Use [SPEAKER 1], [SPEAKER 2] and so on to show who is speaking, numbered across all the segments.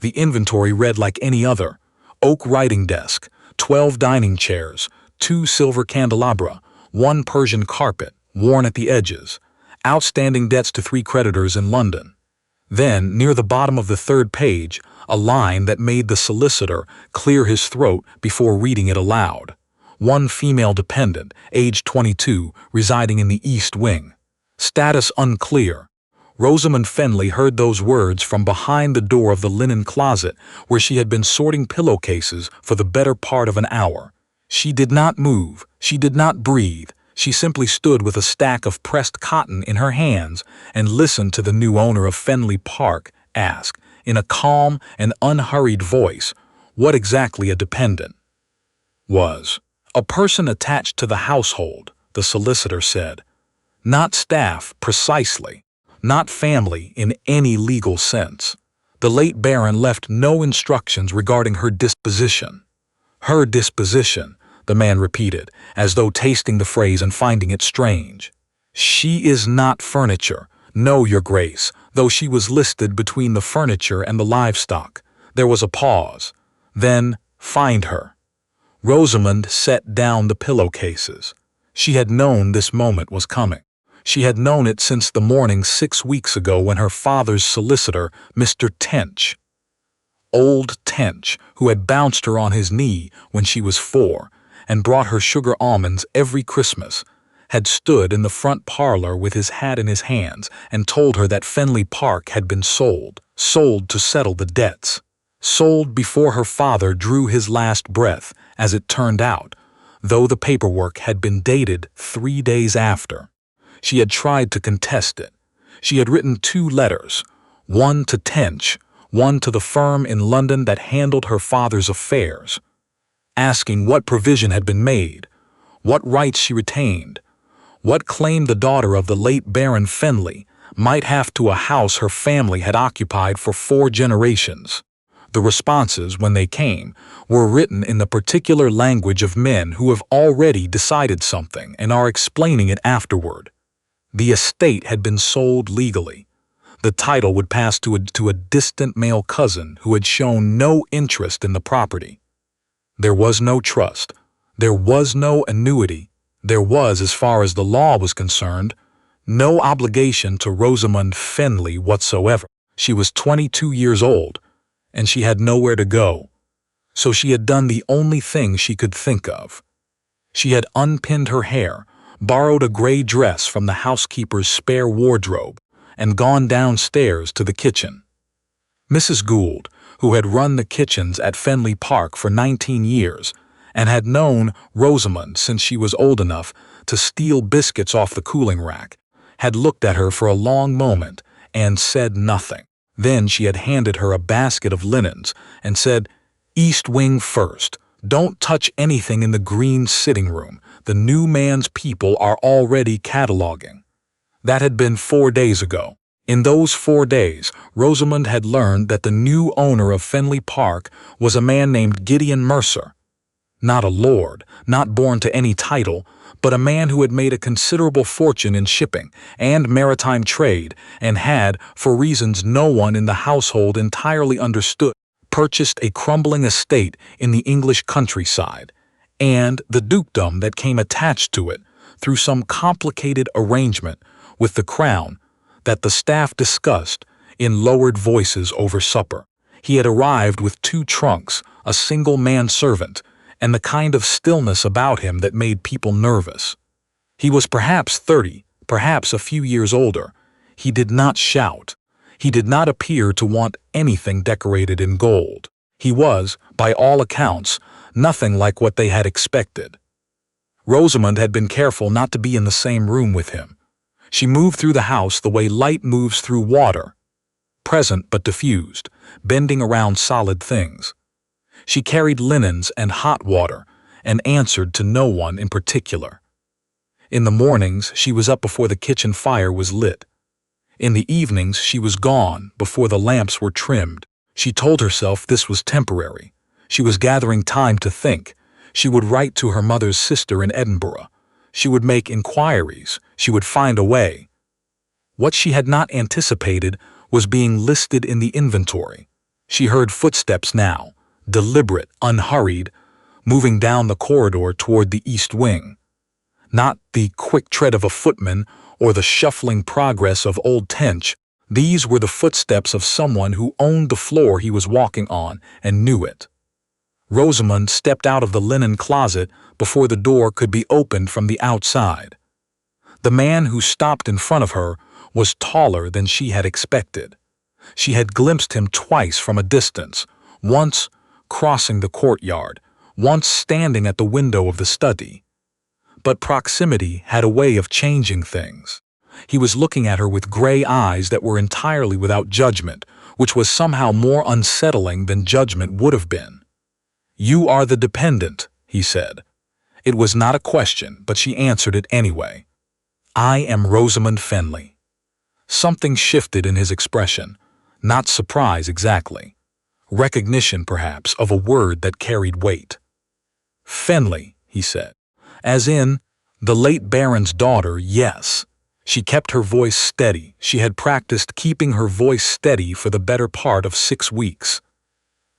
[SPEAKER 1] The inventory read like any other: oak writing desk, 12 dining chairs, 2 silver candelabra, 1 Persian carpet, worn at the edges, outstanding debts to 3 creditors in London. Then, near the bottom of the 3rd page, a line that made the solicitor clear his throat before reading it aloud. 1 female dependent, age 22, residing in the East Wing. Status unclear. Rosamund Fenley heard those words from behind the door of the linen closet where she had been sorting pillowcases for the better part of an hour. She did not move, she did not breathe, she simply stood with a stack of pressed cotton in her hands and listened to the new owner of Fenley Park ask, in a calm and unhurried voice, what exactly a dependent was. A person attached to the household, the solicitor said. Not staff, precisely. Not family in any legal sense. The late Baron left no instructions regarding her disposition. Her disposition, the man repeated, as though tasting the phrase and finding it strange. She is not furniture, no, your grace, though she was listed between the furniture and the livestock. There was a pause. Then, find her. Rosamund set down the pillowcases. She had known this moment was coming. She had known it since the morning 6 weeks ago when her father's solicitor, Mr. Tench, old Tench, who had bounced her on his knee when she was 4 and brought her sugar almonds every Christmas, had stood in the front parlor with his hat in his hands and told her that Fenley Park had been sold to settle the debts. Sold before her father drew his last breath, as it turned out, though the paperwork had been dated 3 days after. She had tried to contest it. She had written 2 letters, one to Tench, one to the firm in London that handled her father's affairs, asking what provision had been made, what rights she retained, what claim the daughter of the late Baron Fenley might have to a house her family had occupied for 4 generations. The responses, when they came, were written in the particular language of men who have already decided something and are explaining it afterward. The estate had been sold legally. The title would pass to a distant male cousin who had shown no interest in the property. There was no trust. There was no annuity. There was, as far as the law was concerned, no obligation to Rosamund Fenley whatsoever. She was 22 years old, and she had nowhere to go. So she had done the only thing she could think of. She had unpinned her hair, borrowed a gray dress from the housekeeper's spare wardrobe, and gone downstairs to the kitchen. Mrs. Gould, who had run the kitchens at Fenley Park for 19 years and had known Rosamund since she was old enough to steal biscuits off the cooling rack, had looked at her for a long moment and said nothing. Then she had handed her a basket of linens and said, "East Wing first. Don't touch anything in the green sitting room. The new man's people are already cataloging." That had been 4 days ago. In those 4 days, Rosamund had learned that the new owner of Fenley Park was a man named Gideon Mercer. Not a lord, not born to any title, but a man who had made a considerable fortune in shipping and maritime trade and had, for reasons no one in the household entirely understood, purchased a crumbling estate in the English countryside, and the dukedom that came attached to it through some complicated arrangement with the crown that the staff discussed in lowered voices over supper. He had arrived with 2 trunks, a single manservant, and the kind of stillness about him that made people nervous. He was perhaps 30, perhaps a few years older. He did not shout. He did not appear to want anything decorated in gold. He was, by all accounts, nothing like what they had expected. Rosamund had been careful not to be in the same room with him. She moved through the house the way light moves through water, present but diffused, bending around solid things. She carried linens and hot water and answered to no one in particular. In the mornings, she was up before the kitchen fire was lit. In the evenings, she was gone before the lamps were trimmed. She told herself this was temporary. She was gathering time to think. She would write to her mother's sister in Edinburgh. She would make inquiries. She would find a way. What she had not anticipated was being listed in the inventory. She heard footsteps now, deliberate, unhurried, moving down the corridor toward the east wing. Not the quick tread of a footman or the shuffling progress of old Tench. These were the footsteps of someone who owned the floor he was walking on and knew it. Rosamund stepped out of the linen closet before the door could be opened from the outside. The man who stopped in front of her was taller than she had expected. She had glimpsed him twice from a distance, once crossing the courtyard, once standing at the window of the study. But proximity had a way of changing things. He was looking at her with gray eyes that were entirely without judgment, which was somehow more unsettling than judgment would have been. "You are the dependent," he said. It was not a question, but she answered it anyway. "I am Rosamund Fenley." Something shifted in his expression. Not surprise exactly. Recognition, perhaps, of a word that carried weight. "Fenley," he said. "As in, the late Baron's daughter, yes." She kept her voice steady. She had practiced keeping her voice steady for the better part of 6 weeks.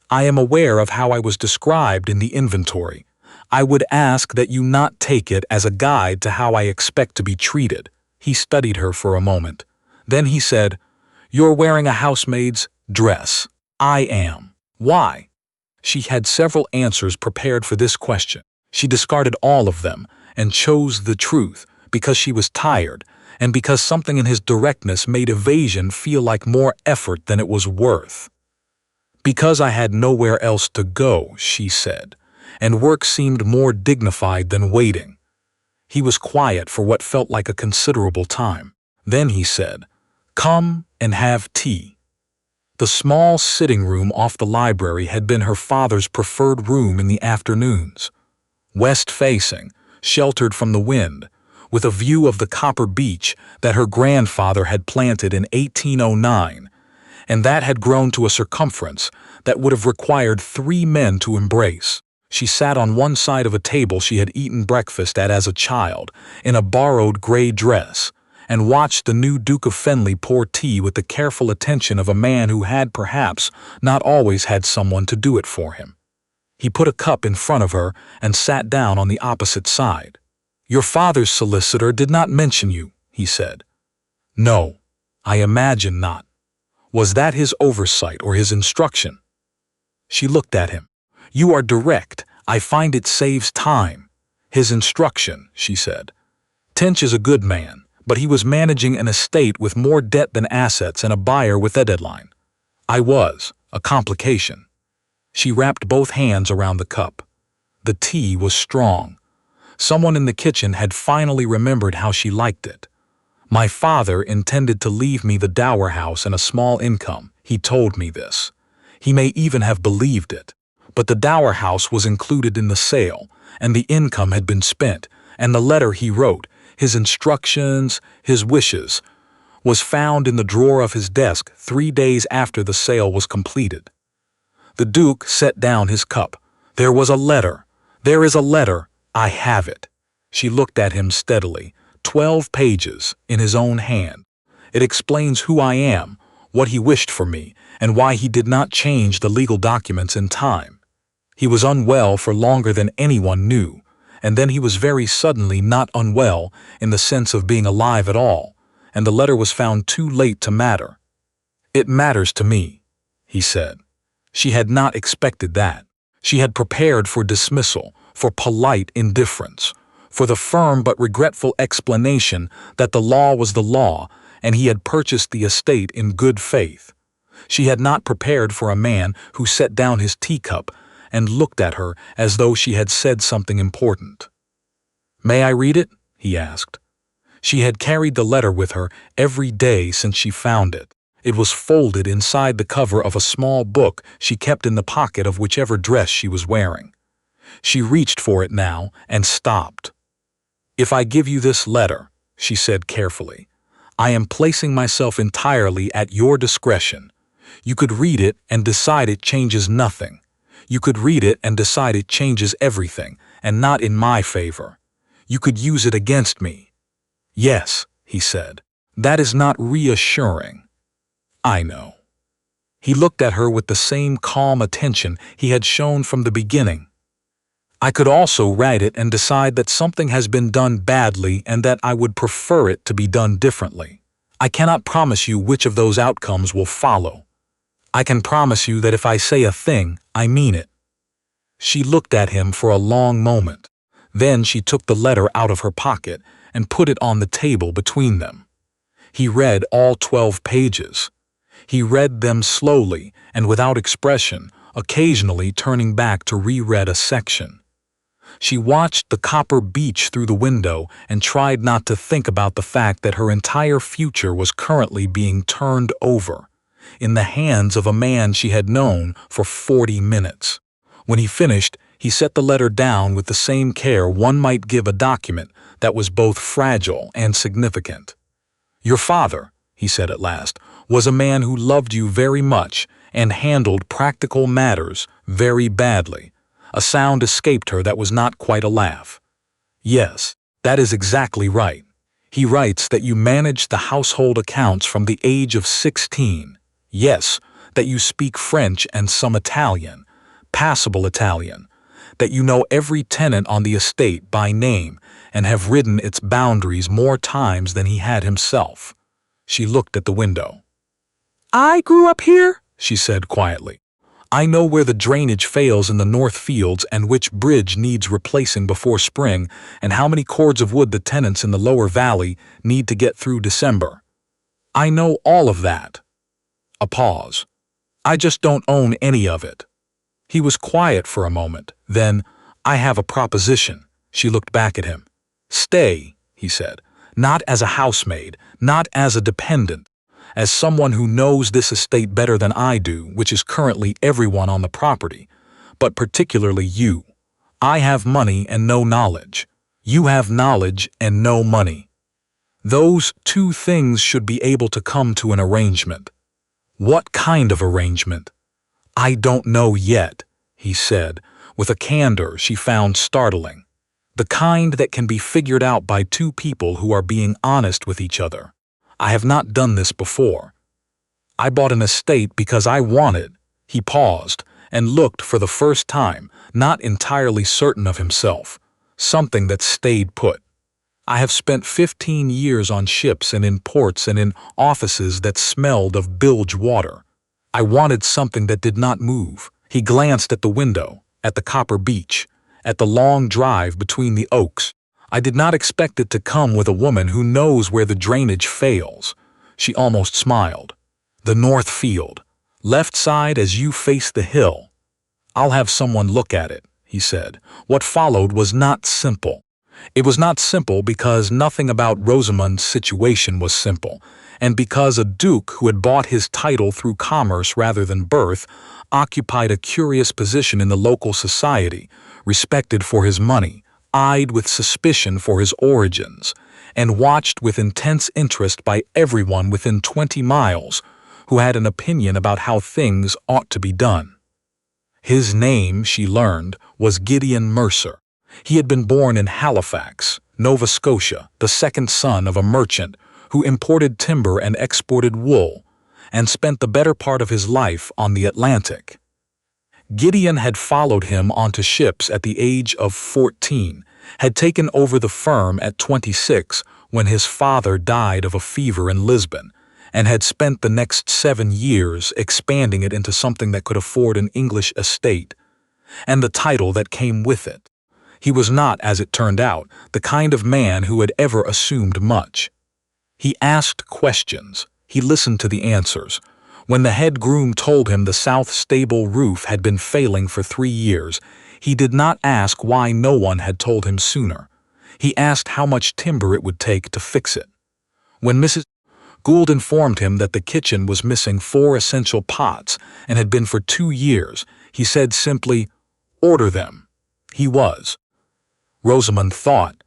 [SPEAKER 1] "I am aware of how I was described in the inventory. I would ask that you not take it as a guide to how I expect to be treated." He studied her for a moment. Then he said, "You're wearing a housemaid's dress." "I am." "Why?" She had several answers prepared for this question. She discarded all of them and chose the truth because she was tired and because something in his directness made evasion feel like more effort than it was worth. "Because I had nowhere else to go," she said, and work seemed more dignified than waiting. He was quiet for what felt like a considerable time. Then he said, "Come and have tea." The small sitting room off the library had been her father's preferred room in the afternoons. West-facing, sheltered from the wind, with a view of the copper beech that her grandfather had planted in 1809, and that had grown to a circumference that would have required 3 men to embrace. She sat on one side of a table she had eaten breakfast at as a child, in a borrowed gray dress, and watched the new Duke of Fenley pour tea with the careful attention of a man who had perhaps not always had someone to do it for him. He put a cup in front of her and sat down on the opposite side. "Your father's solicitor did not mention you," he said. "No, I imagine not." Was that his oversight or his instruction? She looked at him. "You are direct. I find it saves time." "His instruction," she said. "Tench is a good man, but he was managing an estate with more debt than assets and a buyer with a deadline. I was a complication." She wrapped both hands around the cup. The tea was strong. Someone in the kitchen had finally remembered how she liked it. "My father intended to leave me the dower house and a small income. He told me this. He may even have believed it. But the dower house was included in the sale, and the income had been spent, and the letter he wrote, his instructions, his wishes, was found in the drawer of his desk 3 days after the sale was completed." The Duke set down his cup. "There was a letter. There is a letter. I have it." She looked at him steadily. 12 pages, in his own hand. "It explains who I am, what he wished for me, and why he did not change the legal documents in time. He was unwell for longer than anyone knew, and then he was very suddenly not unwell in the sense of being alive at all, and the letter was found too late to matter." "It matters to me," he said. She had not expected that. She had prepared for dismissal, for polite indifference, for the firm but regretful explanation that the law was the law and he had purchased the estate in good faith. She had not prepared for a man who set down his teacup and looked at her as though she had said something important. "May I read it?" he asked. She had carried the letter with her every day since she found it. It was folded inside the cover of a small book she kept in the pocket of whichever dress she was wearing. She reached for it now and stopped. "If I give you this letter," she said carefully, "I am placing myself entirely at your discretion. You could read it and decide it changes nothing. You could read it and decide it changes everything, and not in my favor. You could use it against me." "Yes," he said. "That is not reassuring." "I know." He looked at her with the same calm attention he had shown from the beginning. I could also write it and decide that something has been done badly and that I would prefer it to be done differently. I cannot promise you which of those outcomes will follow. I can promise you that if I say a thing, I mean it." She looked at him for a long moment. Then she took the letter out of her pocket and put it on the table between them. He read all 12 pages. He read them slowly and without expression, occasionally turning back to reread a section. She watched the copper beach through the window and tried not to think about the fact that her entire future was currently being turned over in the hands of a man she had known for 40 minutes. When he finished, he set the letter down with the same care one might give a document that was both fragile and significant. "Your father," he said at last, "was a man who loved you very much and handled practical matters very badly." A sound escaped her that was not quite a laugh. "Yes, that is exactly right. He writes that you managed the household accounts from the age of 16. Yes, that you speak French and some Italian, passable Italian, that you know every tenant on the estate by name and have ridden its boundaries more times than he had himself." She looked at the window. "I grew up here," she said quietly. "I know where the drainage fails in the north fields and which bridge needs replacing before spring and how many cords of wood the tenants in the lower valley need to get through December. I know all of that." A pause. "I just don't own any of it." He was quiet for a moment. Then, "I have a proposition." She looked back at him. "Stay," he said, "not as a housemaid, not as a dependent, as someone who knows this estate better than I do, which is currently everyone on the property, but particularly you. I have money and no knowledge. You have knowledge and no money. Those two things should be able to come to an arrangement." "What kind of arrangement?" "I don't know yet," he said, with a candor she found startling. "The kind that can be figured out by two people who are being honest with each other. I have not done this before. I bought an estate because I wanted." He paused and looked for the first time, not entirely certain of himself, something that stayed put. "I have spent 15 years on ships and in ports and in offices that smelled of bilge water. I wanted something that did not move." He glanced at the window, at the copper beach, at the long drive between the oaks. "I did not expect it to come with a woman who knows where the drainage fails." She almost smiled. "The north field, left side as you face the hill." "I'll have someone look at it," he said. What followed was not simple. It was not simple because nothing about Rosamund's situation was simple, and because a duke who had bought his title through commerce rather than birth occupied a curious position in the local society, respected for his money, eyed with suspicion for his origins, and watched with intense interest by everyone within 20 miles who had an opinion about how things ought to be done. His name, she learned, was Gideon Mercer. He had been born in Halifax, Nova Scotia, the second son of a merchant who imported timber and exported wool, and spent the better part of his life on the Atlantic. Gideon had followed him onto ships at the age of 14, had taken over the firm at 26 when his father died of a fever in Lisbon, and had spent the next 7 years expanding it into something that could afford an English estate, and the title that came with it. He was not, as it turned out, the kind of man who had ever assumed much. He asked questions. He listened to the answers. When the head groom told him the south stable roof had been failing for 3 years, he did not ask why no one had told him sooner. He asked how much timber it would take to fix it. When Mrs. Gould informed him that the kitchen was missing 4 essential pots and had been for 2 years, he said simply, "Order them." He was. Rosamund thought,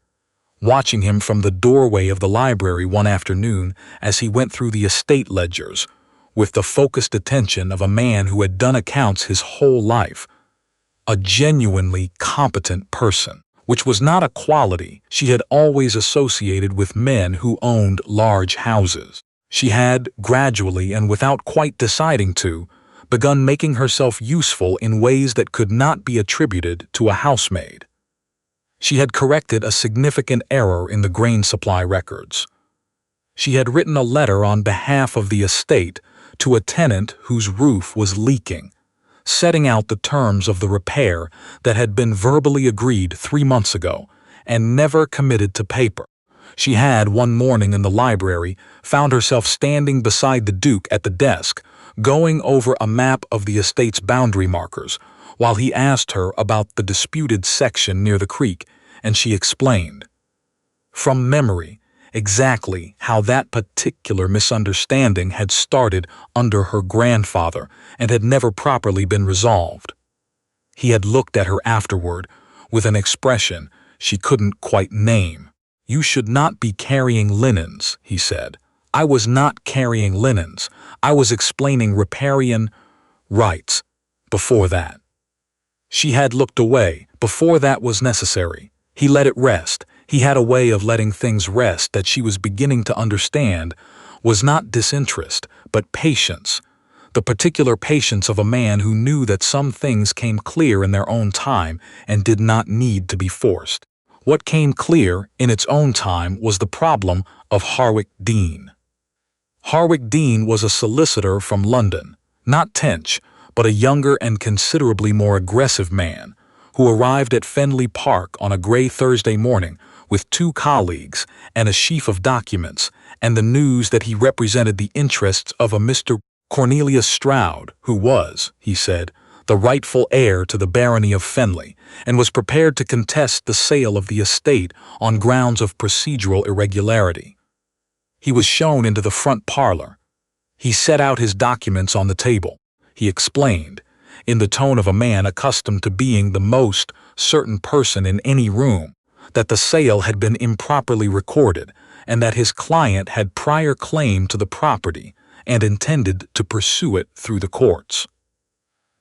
[SPEAKER 1] watching him from the doorway of the library one afternoon as he went through the estate ledgers, with the focused attention of a man who had done accounts his whole life, a genuinely competent person, which was not a quality she had always associated with men who owned large houses. She had, gradually and without quite deciding to, begun making herself useful in ways that could not be attributed to a housemaid. She had corrected a significant error in the grain supply records. She had written a letter on behalf of the estate to a tenant whose roof was leaking, setting out the terms of the repair that had been verbally agreed 3 months ago and never committed to paper. She had, one morning in the library, found herself standing beside the Duke at the desk, going over a map of the estate's boundary markers, while he asked her about the disputed section near the creek, and she explained, from memory, exactly how that particular misunderstanding had started under her grandfather and had never properly been resolved. He had looked at her afterward with an expression she couldn't quite name. "You should not be carrying linens," he said. "I was not carrying linens. I was explaining riparian rights before that." She had looked away before that was necessary. He let it rest. He had a way of letting things rest that she was beginning to understand was not disinterest, but patience. The particular patience of a man who knew that some things came clear in their own time and did not need to be forced. What came clear in its own time was the problem of Harwick Dean. Harwick Dean was a solicitor from London, not Tench, but a younger and considerably more aggressive man, who arrived at Fenley Park on a gray Thursday morning with 2 colleagues and a sheaf of documents and the news that he represented the interests of a Mr. Cornelius Stroud, who was, he said, the rightful heir to the barony of Fenley, and was prepared to contest the sale of the estate on grounds of procedural irregularity. He was shown into the front parlor. He set out his documents on the table. He explained, in the tone of a man accustomed to being the most certain person in any room, that the sale had been improperly recorded and that his client had prior claim to the property and intended to pursue it through the courts.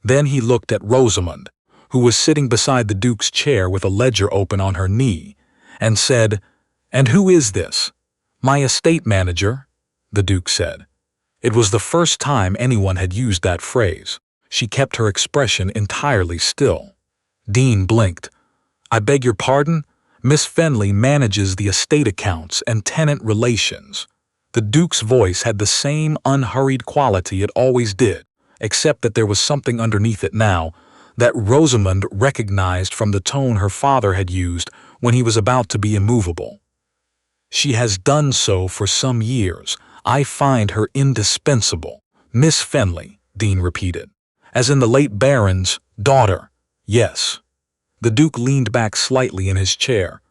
[SPEAKER 1] Then he looked at Rosamund, who was sitting beside the Duke's chair with a ledger open on her knee, and said, "And who is this?" "My estate manager," the Duke said. It was the first time anyone had used that phrase. She kept her expression entirely still. Dean blinked. "I beg your pardon? Miss Fenley manages the estate accounts and tenant relations." The Duke's voice had the same unhurried quality it always did, except that there was something underneath it now that Rosamund recognized from the tone her father had used when he was about to be immovable. "She has done so for some years. I find her indispensable." "Miss Fenley," Dean repeated. "As in the late Baron's daughter?" "Yes." The Duke leaned back slightly in his chair.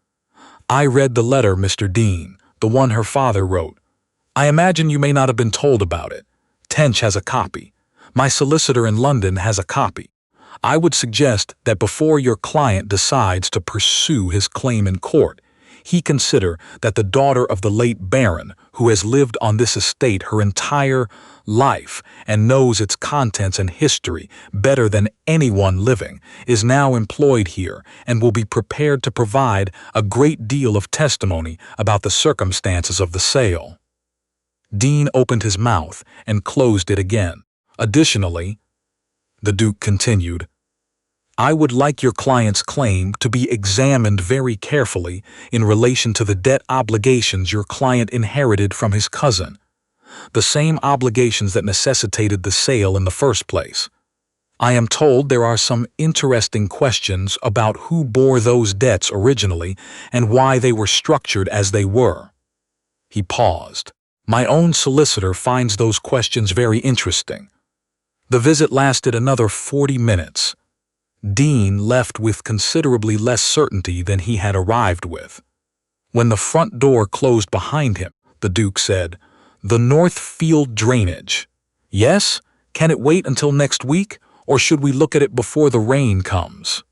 [SPEAKER 1] "I read the letter, Mr. Dean, the one her father wrote. I imagine you may not have been told about it. Tench has a copy. My solicitor in London has a copy. I would suggest that before your client decides to pursue his claim in court, he consider that the daughter of the late Baron, who has lived on this estate her entire life and knows its contents and history better than anyone living, is now employed here and will be prepared to provide a great deal of testimony about the circumstances of the sale." Dean opened his mouth and closed it again. "Additionally," the Duke continued, "I would like your client's claim to be examined very carefully in relation to the debt obligations your client inherited from his cousin, the same obligations that necessitated the sale in the first place. I am told there are some interesting questions about who bore those debts originally and why they were structured as they were." He paused. "My own solicitor finds those questions very interesting." The visit lasted another 40 minutes. Dean left with considerably less certainty than he had arrived with. When the front door closed behind him, the Duke said, "The North Field drainage. Yes? Can it wait until next week, or should we look at it before the rain comes?"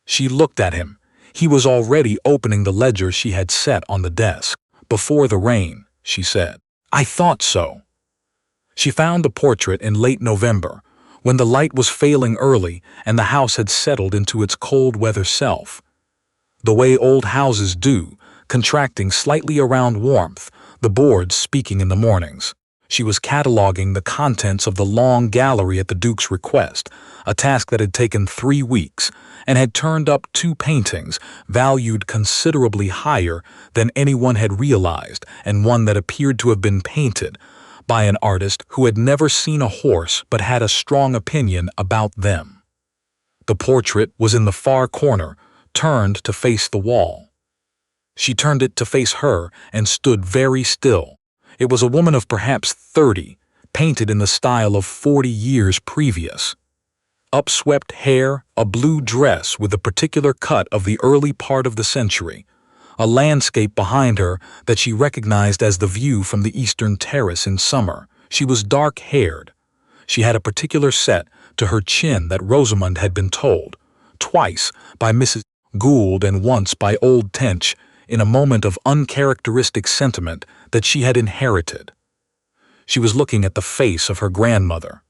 [SPEAKER 1] She looked at him. He was already opening the ledger she had set on the desk. "Before the rain," she said. "I thought so." She found the portrait in late November, when the light was failing early and the house had settled into its cold weather self. The way old houses do, contracting slightly around warmth, the boards speaking in the mornings. She was cataloging the contents of the long gallery at the Duke's request, a task that had taken 3 weeks, and had turned up 2 paintings valued considerably higher than anyone had realized, and one that appeared to have been painted by an artist who had never seen a horse but had a strong opinion about them. The portrait was in the far corner, turned to face the wall. She turned it to face her and stood very still. It was a woman of perhaps 30, painted in the style of 40 years previous. Upswept hair, a blue dress with a particular cut of the early part of the century, a landscape behind her that she recognized as the view from the eastern terrace in summer. She was dark-haired. She had a particular set to her chin that Rosamund had been told, twice by Mrs. Gould and once by old Tench, in a moment of uncharacteristic sentiment that she had inherited. She was looking at the face of her grandmother.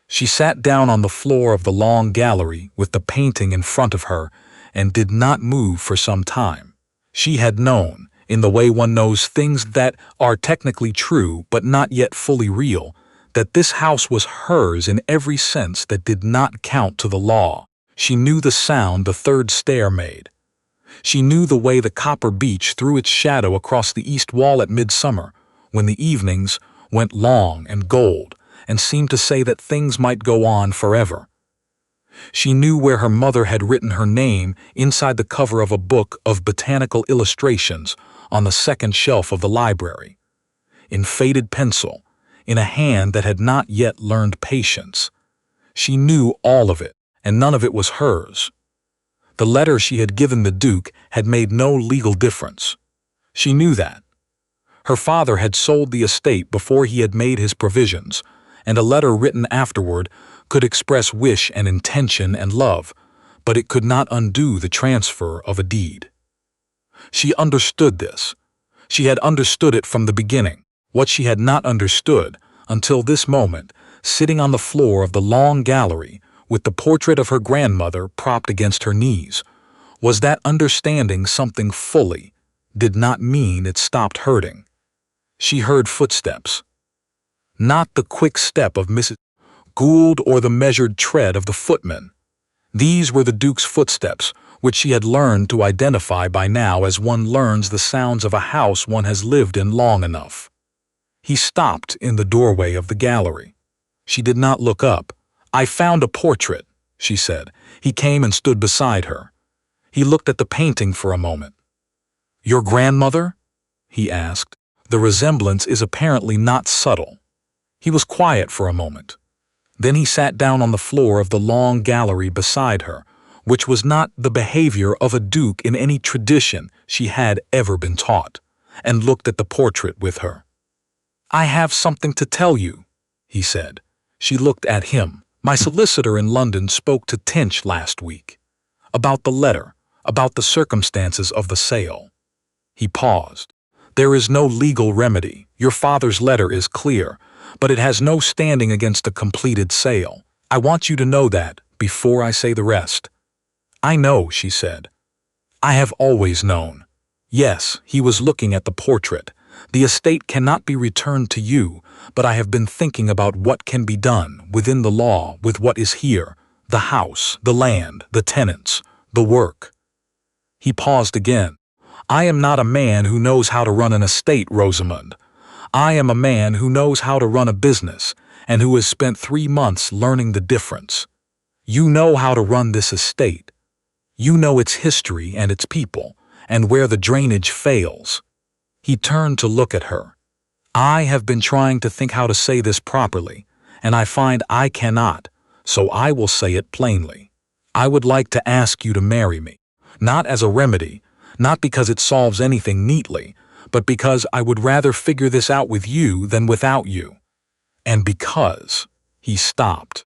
[SPEAKER 1] She sat down on the floor of the long gallery with the painting in front of her and did not move for some time. She had known, in the way one knows things that are technically true but not yet fully real, that this house was hers in every sense that did not count to the law. She knew the sound the third stair made. She knew the way the copper beech threw its shadow across the east wall at midsummer, when the evenings went long and gold and seemed to say that things might go on forever. She knew where her mother had written her name inside the cover of a book of botanical illustrations on the second shelf of the library, in faded pencil, in a hand that had not yet learned patience. She knew all of it, and none of it was hers. The letter she had given the Duke had made no legal difference. She knew that. Her father had sold the estate before he had made his provisions, and a letter written afterward could express wish and intention and love, but it could not undo the transfer of a deed. She understood this. She had understood it from the beginning. What she had not understood, until this moment, sitting on the floor of the long gallery, with the portrait of her grandmother propped against her knees, was that understanding something fully did not mean it stopped hurting. She heard footsteps. Not the quick step of Mrs. Gould or the measured tread of the footman. These were the Duke's footsteps, which she had learned to identify by now as one learns the sounds of a house one has lived in long enough. He stopped in the doorway of the gallery. She did not look up. "I found a portrait," she said. He came and stood beside her. He looked at the painting for a moment. "Your grandmother?" he asked. The resemblance is apparently not subtle. He was quiet for a moment. Then he sat down on the floor of the long gallery beside her, which was not the behavior of a duke in any tradition she had ever been taught, and looked at the portrait with her. "I have something to tell you," he said. She looked at him. "My solicitor in London spoke to Tench last week. About the letter, about the circumstances of the sale." He paused. "There is no legal remedy. Your father's letter is clear, but it has no standing against a completed sale. I want you to know that before I say the rest." "I know," she said. "I have always known." Yes, he was looking at the portrait. "The estate cannot be returned to you, but I have been thinking about what can be done within the law with what is here, the house, the land, the tenants, the work." He paused again. "I am not a man who knows how to run an estate, Rosamund. I am a man who knows how to run a business and who has spent 3 months learning the difference. You know how to run this estate. You know its history and its people, and where the drainage fails." He turned to look at her. "I have been trying to think how to say this properly, and I find I cannot, so I will say it plainly. I would like to ask you to marry me, not as a remedy, not because it solves anything neatly, but because I would rather figure this out with you than without you. And because," he stopped,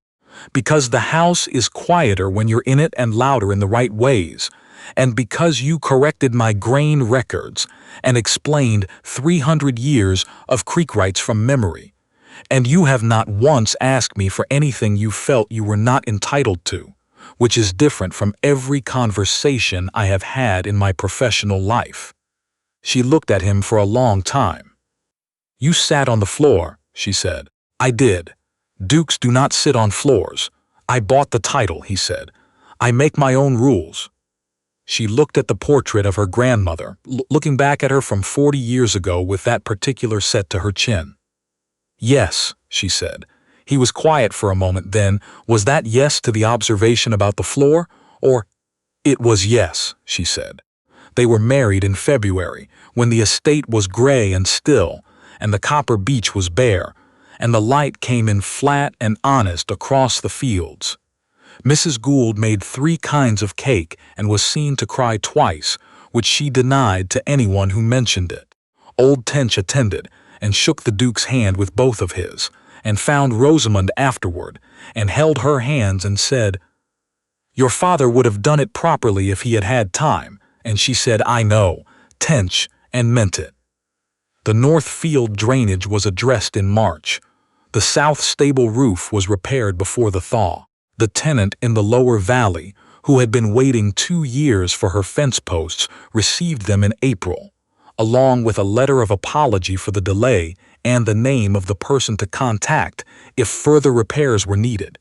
[SPEAKER 1] "because the house is quieter when you're in it and louder in the right ways, and because you corrected my grain records and explained 300 years of creek rights from memory, and you have not once asked me for anything you felt you were not entitled to, which is different from every conversation I have had in my professional life." She looked at him for a long time. "You sat on the floor," she said. I did. Dukes do not sit on floors. I bought the title, he said. I make my own rules. She looked at the portrait of her grandmother, looking back at her from 40 years ago with that particular set to her chin. Yes, she said. He was quiet for a moment then. Was that yes to the observation about the floor? Or, it was yes, she said. They were married in February, when the estate was gray and still, and the copper beech was bare, and the light came in flat and honest across the fields. Mrs. Gould made 3 kinds of cake and was seen to cry twice, which she denied to anyone who mentioned it. Old Tench attended and shook the Duke's hand with both of his, and found Rosamund afterward, and held her hands and said, "Your father would have done it properly if he had had time," and she said, "I know, Tench," and meant it. The north field drainage was addressed in March. The south stable roof was repaired before the thaw. The tenant in the lower valley, who had been waiting 2 years for her fence posts, received them in April, along with a letter of apology for the delay and the name of the person to contact if further repairs were needed,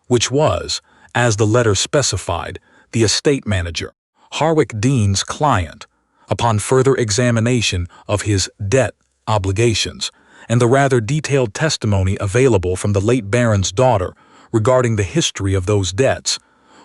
[SPEAKER 1] which was, as the letter specified, the estate manager, Harwick Dean's client, upon further examination of his debt obligations and the rather detailed testimony available from the late Baron's daughter regarding the history of those debts,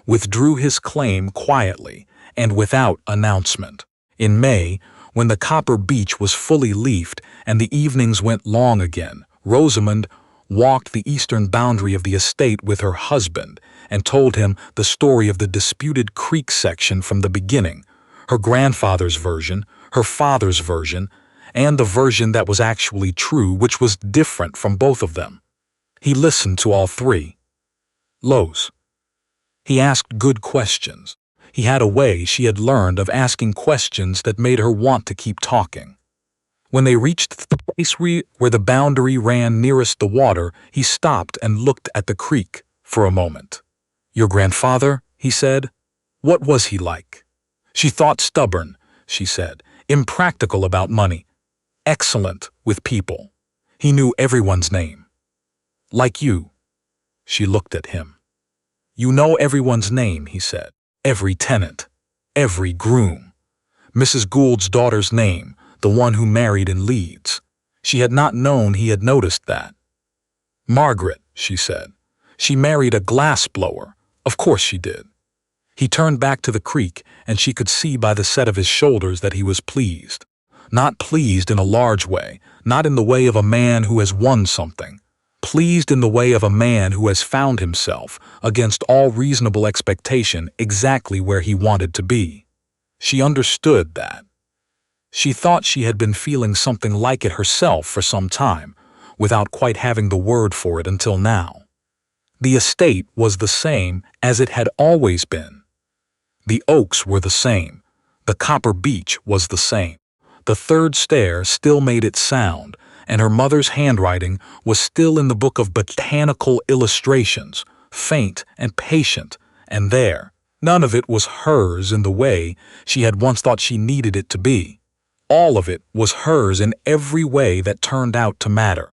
[SPEAKER 1] withdrew his claim quietly and without announcement. In May, when the copper beech was fully leafed and the evenings went long again, Rosamund walked the eastern boundary of the estate with her husband and told him the story of the disputed creek section from the beginning, her grandfather's version, her father's version, and the version that was actually true, which was different from both of them. He listened to all 3. Lowe's. He asked good questions. He had a way she had learned of asking questions that made her want to keep talking. When they reached the place where the boundary ran nearest the water, he stopped and looked at the creek for a moment. "Your grandfather?" he said. "What was he like?" She thought stubborn, she said, impractical about money, excellent with people. He knew everyone's name. "Like you." She looked at him. "You know everyone's name," he said. "Every tenant, every groom. Mrs. Gould's daughter's name, the one who married in Leeds." She had not known he had noticed that. "Margaret," she said. "She married a glass-blower. Of course she did." He turned back to the creek, and she could see by the set of his shoulders that he was pleased. Not pleased in a large way, not in the way of a man who has won something. Pleased in the way of a man who has found himself, against all reasonable expectation, exactly where he wanted to be. She understood that. She thought she had been feeling something like it herself for some time, without quite having the word for it until now. The estate was the same as it had always been. The oaks were the same. The copper beech was the same. The third stair still made its sound, and her mother's handwriting was still in the book of botanical illustrations, faint and patient, and there. None of it was hers in the way she had once thought she needed it to be. All of it was hers in every way that turned out to matter.